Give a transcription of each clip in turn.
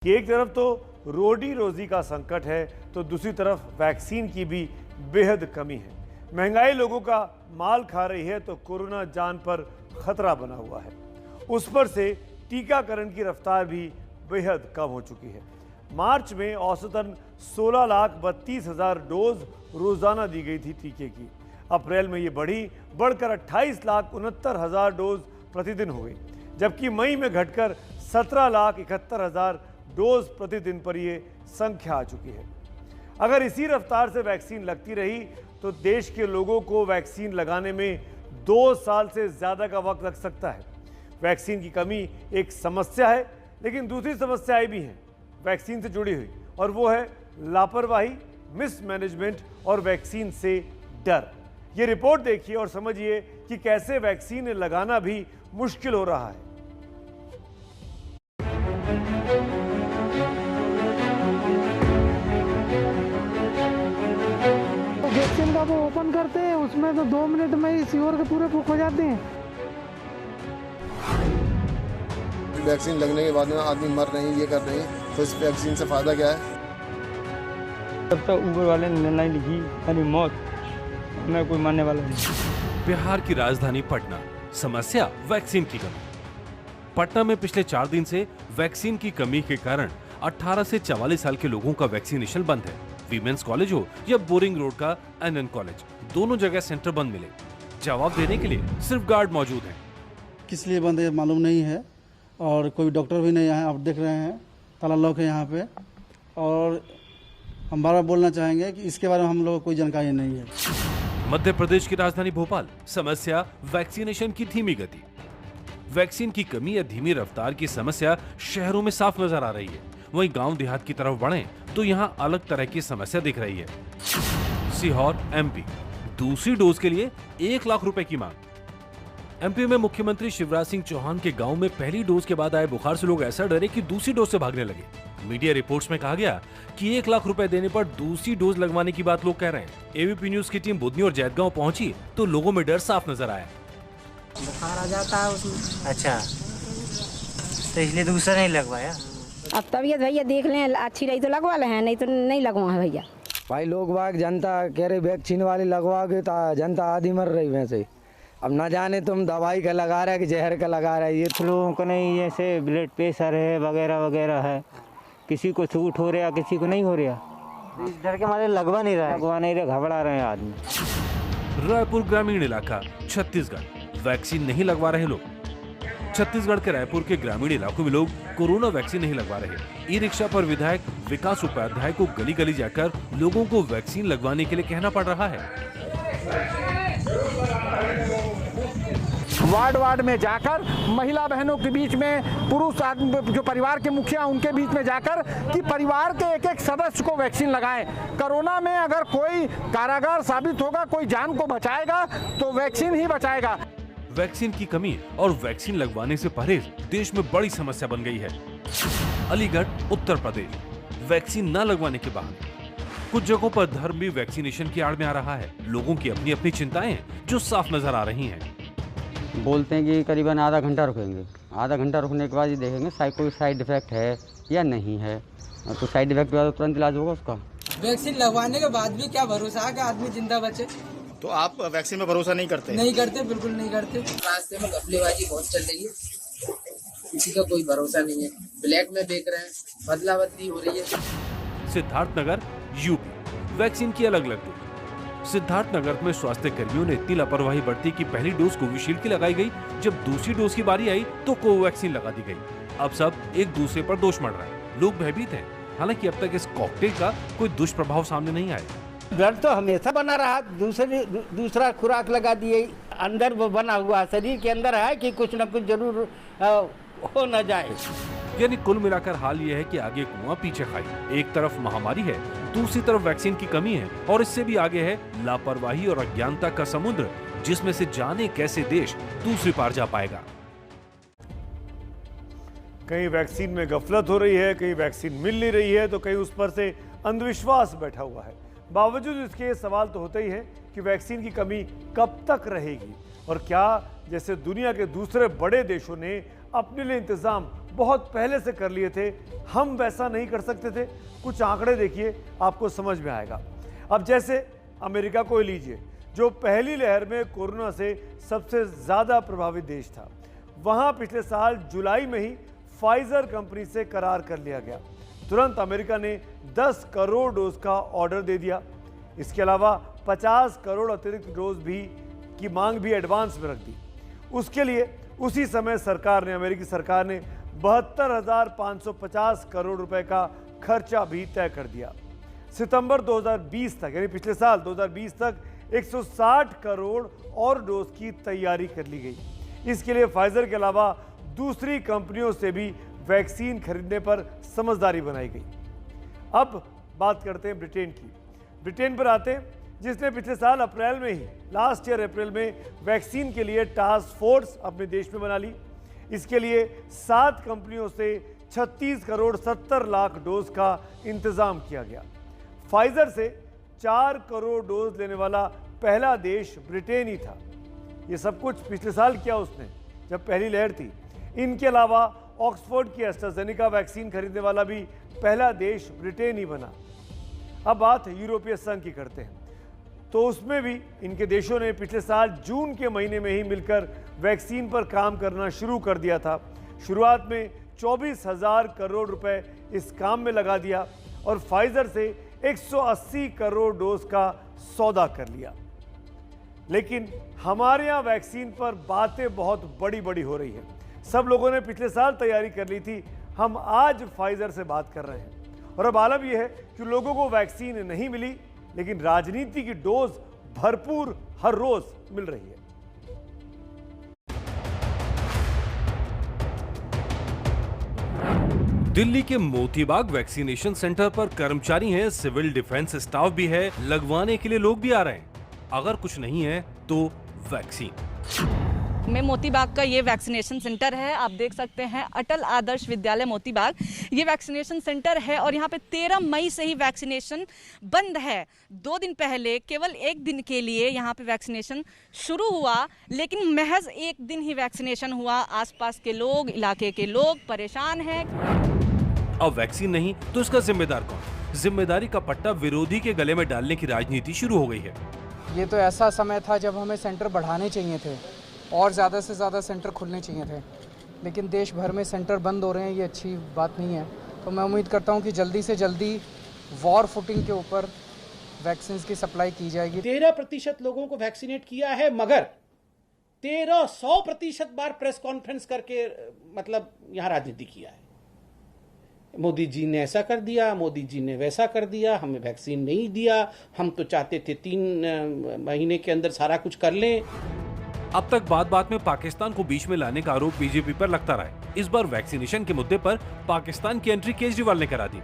कि एक तरफ तो रोटी रोजी का संकट है तो दूसरी तरफ वैक्सीन की भी बेहद कमी है। महंगाई लोगों का माल खा रही है तो कोरोना जान पर खतरा बना हुआ है। उस पर से टीकाकरण की रफ्तार भी बेहद कम हो चुकी है। मार्च में औसतन 16,32,000 डोज रोजाना दी गई थी टीके की। अप्रैल में ये बढ़कर 28,69,000 डोज प्रतिदिन हो गई, जबकि मई में घटकर 17,71,000 डोज प्रतिदिन पर ये संख्या आ चुकी है। अगर इसी रफ्तार से वैक्सीन लगती रही तो देश के लोगों को वैक्सीन लगाने में 2 साल से ज्यादा का वक्त लग सकता है। वैक्सीन की कमी एक समस्या है, लेकिन दूसरी समस्याएं भी हैं वैक्सीन से जुड़ी हुई, और वो है लापरवाही, मिसमैनेजमेंट और वैक्सीन से डर। ये रिपोर्ट देखिए और समझिए कि कैसे वैक्सीन लगाना भी मुश्किल हो रहा है। वैक्सीन का वो ओपन करते हैं, उसमें तो 2 मिनट में ही सीवर के पूरे बुक हो जाते हैं। वैक्सीन लगने के बाद में आदमी मर रहे हैं, ये कर रहे हैं, तो इस वैक्सीन से फायदा क्या है? तब तक ऊपर वाले ने नहीं लिखी अरे मौत, मैं कोई मानने वाला नहीं। बिहार की राजधानी पटना, समस्या वैक्सीन की कमी। पटना में पिछले 4 दिन से वैक्सीन की कमी के कारण 18 से 44 साल के लोगों का वैक्सीनेशन बंद है। वीमेंस कॉलेज हो या बोरिंग रोड का एनएन कॉलेज, दोनों जगह सेंटर बंद मिले। जवाब देने के लिए सिर्फ गार्ड मौजूद हैं। किस लिए बंद है मालूम नहीं है, और कोई डॉक्टर भी नहीं है। आप देख रहे हैं ताला लॉक है यहाँ पे, और हम बार बार बोलना चाहेंगे कि इसके बारे में हम लोगों को कोई जानकारी नहीं है। मध्य प्रदेश की राजधानी भोपाल, समस्या वैक्सीनेशन की धीमी गति। वैक्सीन की कमी या धीमी रफ्तार की समस्या शहरों में साफ नजर आ रही है। वहीं गांव देहात की तरफ बढ़ें तो यहां अलग तरह की समस्या दिख रही है। सीहोर एमपी, दूसरी डोज के लिए 1 लाख रुपए की मांग। एमपी में मुख्यमंत्री शिवराज सिंह चौहान के गांव में पहली डोज के बाद आए बुखार से लोग ऐसा डरे कि दूसरी डोज से भागने लगे। मीडिया रिपोर्ट्स में कहा गया कि 1 लाख रुपए देने पर दूसरी डोज लगवाने की बात लोग कह रहे हैं। एबीपी न्यूज की टीम बुधनी और जैतगांव पहुंची तो लोगों में डर साफ नजर आया। बुखार आ जाता है उसमें। अच्छा, तो इसलिए दूसरा नहीं लगवाया। अब तबीयत भैया देख लें, अच्छी रही तो लगवा ले हैं, नहीं तो नहीं लगवा है भैया। भाई लोग बाग जनता कह रहे वैक्सीन वाले लगवाओगे तो जनता आधी मर रही वैसे। अब ना जाने तुम दवाई का लगा रहे कि जहर का लगा रहे। ये तो लोगों को नहीं, जैसे ब्लड प्रेशर है वगैरह वगैरह है, किसी को सूट हो रहा किसी को नहीं हो रहा। इस डर के मारे लगवा नहीं रहा, घबरा रहे हैं आदमी। रायपुर ग्रामीण इलाका छत्तीसगढ़, वैक्सीन नहीं लगवा रहे लोग। छत्तीसगढ़ के रायपुर के ग्रामीण इलाकों में लोग कोरोना वैक्सीन नहीं लगवा रहे। ई रिक्शा पर विधायक विकास उपाध्याय को गली गली जाकर लोगों को वैक्सीन लगवाने के लिए कहना पड़ रहा है। वार्ड वार्ड में जाकर महिला बहनों के बीच में, पुरुष आदमी जो परिवार के मुखिया उनके बीच में जाकर कि परिवार के एक एक सदस्य को वैक्सीन लगाएं। कोरोना में अगर कोई कारागार साबित होगा, कोई जान को बचाएगा तो वैक्सीन ही बचाएगा। वैक्सीन की कमी और वैक्सीन लगवाने से परहेज देश में बड़ी समस्या बन गई है। अलीगढ़, उत्तर प्रदेश, वैक्सीन न लगवाने के बहाने कुछ जगहों पर धर्म भी वैक्सीनेशन की आड़ में आ रहा है। लोगों की अपनी अपनी चिंताएं जो साफ नजर आ रही हैं। बोलते हैं कि करीबन आधा घंटा रुकेंगे, आधा घंटा रुकने के बाद ही देखेंगे कोई साइड इफेक्ट है या नहीं है, और तो साइड इफेक्ट हुआ तो तुरंत इलाज होगा उसका। वैक्सीन लगवाने के बाद भी क्या भरोसा है कि आदमी जिंदा बचे? तो आप वैक्सीन में भरोसा नहीं करते? नहीं करते, बिल्कुल नहीं करते। रास्ते में घपलेबाजी बहुत चल रही है, किसी का कोई भरोसा नहीं है। ब्लैक में बेच रहे हैं, बदला बदली हो रही है। सिद्धार्थनगर, यूपी, वैक्सीन की अलग अलग डोज। सिद्धार्थनगर में स्वास्थ्य कर्मियों ने इतनी लापरवाही बरती कि पहली डोज कोविशील्ड की लगाई गई, जब दूसरी डोज की बारी आई तो कोवैक्सीन लगा दी गई। अब सब एक दूसरे पर दोष मढ़ रहा है। लोग भयभीत हैं। हालांकि अब तक इस कॉकटेल का कोई दुष्प्रभाव सामने नहीं आया। डर तो हमेशा बना रहा, दूसरा खुराक लगा दिए, अंदर वो बना हुआ शरीर के अंदर है कि कुछ न कुछ जरूर हो न जाए। यानी कुल मिलाकर हाल ये है कि आगे कुआं पीछे खाई। एक तरफ महामारी है, दूसरी तरफ वैक्सीन की कमी है, और इससे भी आगे है लापरवाही और अज्ञानता का समुद्र, जिसमें से जाने कैसे देश दूसरी पार जा पाएगा। कहीं वैक्सीन में गफलत हो रही है, कहीं वैक्सीन मिल नहीं रही है, तो कहीं उस पर से अंधविश्वास बैठा हुआ है। बावजूद इसके ये सवाल तो होते ही है कि वैक्सीन की कमी कब तक रहेगी, और क्या जैसे दुनिया के दूसरे बड़े देशों ने अपने लिए इंतजाम बहुत पहले से कर लिए थे, हम वैसा नहीं कर सकते थे? कुछ आंकड़े देखिए, आपको समझ में आएगा। अब जैसे अमेरिका को लीजिए, जो पहली लहर में कोरोना से सबसे ज्यादा प्रभावित देश था। वहां पिछले साल जुलाई में ही फाइजर कंपनी से करार कर लिया गया। तुरंत अमेरिका ने 10 करोड़ डोज का ऑर्डर दे दिया। इसके अलावा 50 करोड़ अतिरिक्त डोज भी की मांग भी एडवांस में रख दी। उसके लिए उसी समय अमेरिकी सरकार ने 72,550 करोड़ रुपए का खर्चा भी तय कर दिया। सितंबर 2020 तक, यानी पिछले साल 2020 तक 160 करोड़ और डोज की तैयारी कर ली गई। इसके लिए फाइजर के अलावा दूसरी कंपनियों से भी वैक्सीन खरीदने पर समझदारी बनाई गई। अब बात करते हैं ब्रिटेन की। ब्रिटेन पर आते हैं, जिसने पिछले साल अप्रैल में ही, लास्ट ईयर अप्रैल में वैक्सीन के लिए टास्क फोर्स अपने देश में बना ली। इसके लिए 7 कंपनियों से 36 करोड़ 70 लाख डोज का इंतजाम किया गया। फाइजर से 4 करोड़ डोज लेने वाला पहला देश ब्रिटेन ही था। ये सब कुछ पिछले साल किया उसने, जब पहली लहर थी। इनके अलावा ऑक्सफोर्ड की एस्ट्राजेनेका वैक्सीन खरीदने वाला भी पहला देश ब्रिटेन ही बना। अब बात यूरोपीय संघ की करते हैं, तो उसमें भी इनके देशों ने पिछले साल जून के महीने में ही मिलकर वैक्सीन पर काम करना शुरू कर दिया था। शुरुआत में 24,000 करोड़ रुपए इस काम में लगा दिया और फाइजर से 180 करोड़ डोज का सौदा कर लिया। लेकिन हमारे यहाँ वैक्सीन पर बातें बहुत बड़ी बड़ी हो रही है। सब लोगों ने पिछले साल तैयारी कर ली थी, हम आज फाइजर से बात कर रहे हैं। और अब आलम यह है कि लोगों को वैक्सीन नहीं मिली, लेकिन राजनीति की डोज भरपूर हर रोज मिल रही है। दिल्ली के मोतीबाग वैक्सीनेशन सेंटर पर कर्मचारी हैं, सिविल डिफेंस स्टाफ भी है, लगवाने के लिए लोग भी आ रहे हैं। अगर कुछ नहीं है तो वैक्सीन। में मोतीबाग का ये वैक्सीनेशन सेंटर है। आप देख सकते हैं अटल आदर्श विद्यालय मोतीबाग ये वैक्सीनेशन सेंटर है और यहाँ पे 13 मई से ही वैक्सीनेशन बंद है। 2 दिन पहले केवल 1 दिन के लिए यहाँ पे वैक्सीनेशन शुरू हुआ, लेकिन महज 1 दिन ही वैक्सीनेशन हुआ। आसपास के लोग, इलाके के लोग परेशान हैं। अब वैक्सीन नहीं तो इसका जिम्मेदार कौन? जिम्मेदारी का पट्टा विरोधी के गले में डालने की राजनीति शुरू हो गई है। ये तो ऐसा समय था जब हमें सेंटर बढ़ाने चाहिए थे और ज़्यादा से ज़्यादा सेंटर खुलने चाहिए थे, लेकिन देश भर में सेंटर बंद हो रहे हैं, ये अच्छी बात नहीं है। तो मैं उम्मीद करता हूँ कि जल्दी से जल्दी वॉर फुटिंग के ऊपर वैक्सीन की सप्लाई की जाएगी। 13% लोगों को वैक्सीनेट किया है, मगर 100% बार प्रेस कॉन्फ्रेंस करके मतलब यहाँ राजनीति किया है। मोदी जी ने ऐसा कर दिया, मोदी जी ने वैसा कर दिया, हमें वैक्सीन नहीं दिया, हम तो चाहते थे 3 महीने के अंदर सारा कुछ कर लें। अब तक बात में पाकिस्तान को बीच में लाने का आरोप बीजेपी पर लगता रहा है। इस बार वैक्सीनेशन के मुद्दे पर पाकिस्तान की एंट्री केजरीवाल ने करा दी।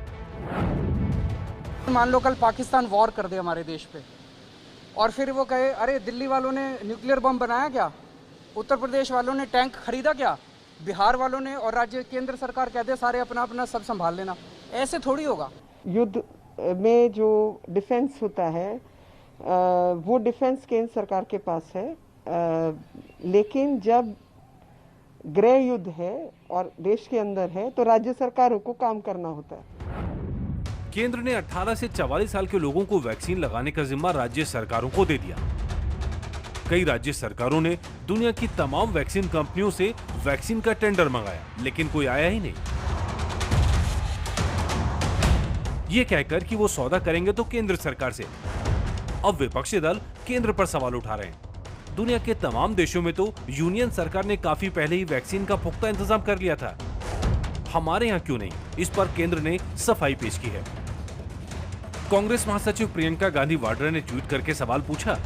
मान लो कल पाकिस्तान वॉर कर दे हमारे देश पे और फिर वो कहे अरे दिल्ली वालों ने न्यूक्लियर बम बनाया क्या, उत्तर प्रदेश वालों ने टैंक खरीदा क्या, बिहार वालों ने, और राज्य केंद्र सरकार कह दे सारे अपना अपना सब संभाल लेना। ऐसे थोड़ी होगा। युद्ध में जो डिफेंस होता है वो डिफेंस केंद्र सरकार के पास है, लेकिन जब गृह युद्ध है और देश के अंदर है तो राज्य सरकारों को काम करना होता है। केंद्र ने 18 से 44 साल के लोगों को वैक्सीन लगाने का जिम्मा राज्य सरकारों को दे दिया। कई राज्य सरकारों ने दुनिया की तमाम वैक्सीन कंपनियों से वैक्सीन का टेंडर मंगाया, लेकिन कोई आया ही नहीं। ये कहकर कि वो सौदा करेंगे तो केंद्र सरकार से। अब विपक्षी दल केंद्र पर सवाल उठा रहे हैं। दुनिया के तमाम देशों में तो यूनियन सरकार ने काफी पहले ही वैक्सीन का पुख्ता इंतजाम कर लिया था, हमारे यहाँ क्यों नहीं? इस पर केंद्र ने सफाई पेश की है। कांग्रेस महासचिव प्रियंका गांधी वाड्रा ने ट्वीट करके सवाल पूछा।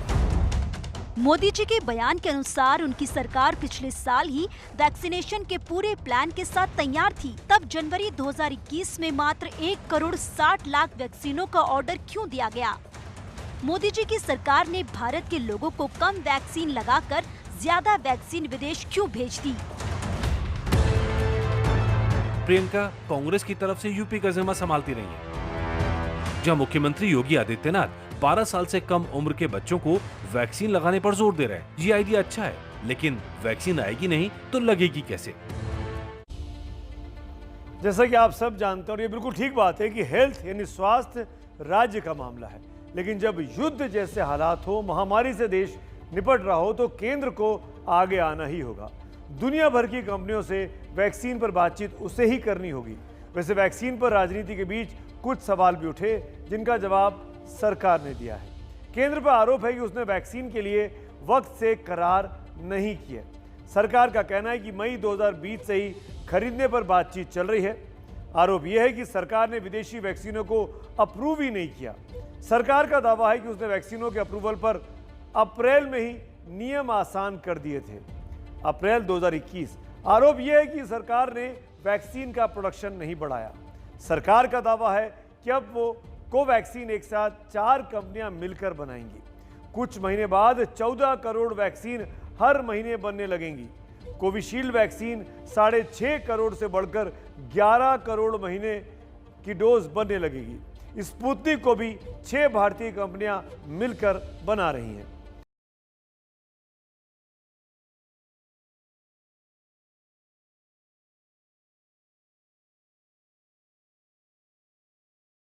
मोदी जी के बयान के अनुसार उनकी सरकार पिछले साल ही वैक्सीनेशन के पूरे प्लान के साथ तैयार थी, तब जनवरी 2021 में मात्र 1 करोड़ 60 लाख वैक्सीनों का ऑर्डर क्यों दिया गया? मोदी जी की सरकार ने भारत के लोगों को कम वैक्सीन लगाकर ज्यादा वैक्सीन विदेश क्यों भेज दी? प्रियंका कांग्रेस की तरफ से यूपी का जिम्मा संभालती रही है, जहां मुख्यमंत्री योगी आदित्यनाथ 12 साल से कम उम्र के बच्चों को वैक्सीन लगाने पर जोर दे रहे हैं। ये आइडिया अच्छा है, लेकिन वैक्सीन आएगी नहीं तो लगेगी कैसे? जैसा कि आप सब जानते हैं और ये बिल्कुल ठीक बात है कि हेल्थ यानी स्वास्थ्य राज्य का मामला है, लेकिन जब युद्ध जैसे हालात हो, महामारी से देश निपट रहा हो, तो केंद्र को आगे आना ही होगा। दुनिया भर की कंपनियों से वैक्सीन पर बातचीत उसे ही करनी होगी। वैसे वैक्सीन पर राजनीति के बीच कुछ सवाल भी उठे, जिनका जवाब सरकार ने दिया है। केंद्र पर आरोप है कि उसने वैक्सीन के लिए वक्त से करार नहीं किया। सरकार का कहना है कि मई 2020 से ही खरीदने पर बातचीत चल रही है। आरोप यह है कि सरकार ने विदेशी वैक्सीनों को अप्रूव ही नहीं किया। सरकार का दावा है कि उसने वैक्सीनों के अप्रूवल पर अप्रैल में ही नियम आसान कर दिए थे, अप्रैल 2021। आरोप यह है कि सरकार ने वैक्सीन का प्रोडक्शन नहीं बढ़ाया। सरकार का दावा है कि अब वो कोवैक्सीन एक साथ 4 कंपनियां मिलकर बनाएंगी। कुछ महीने बाद 14 करोड़ वैक्सीन हर महीने बनने लगेंगी। कोविशील्ड वैक्सीन 6.5 करोड़ से बढ़कर 11 करोड़ महीने की डोज बनने लगेगी। स्पुतनिक को भी 6 भारतीय कंपनियां मिलकर बना रही हैं।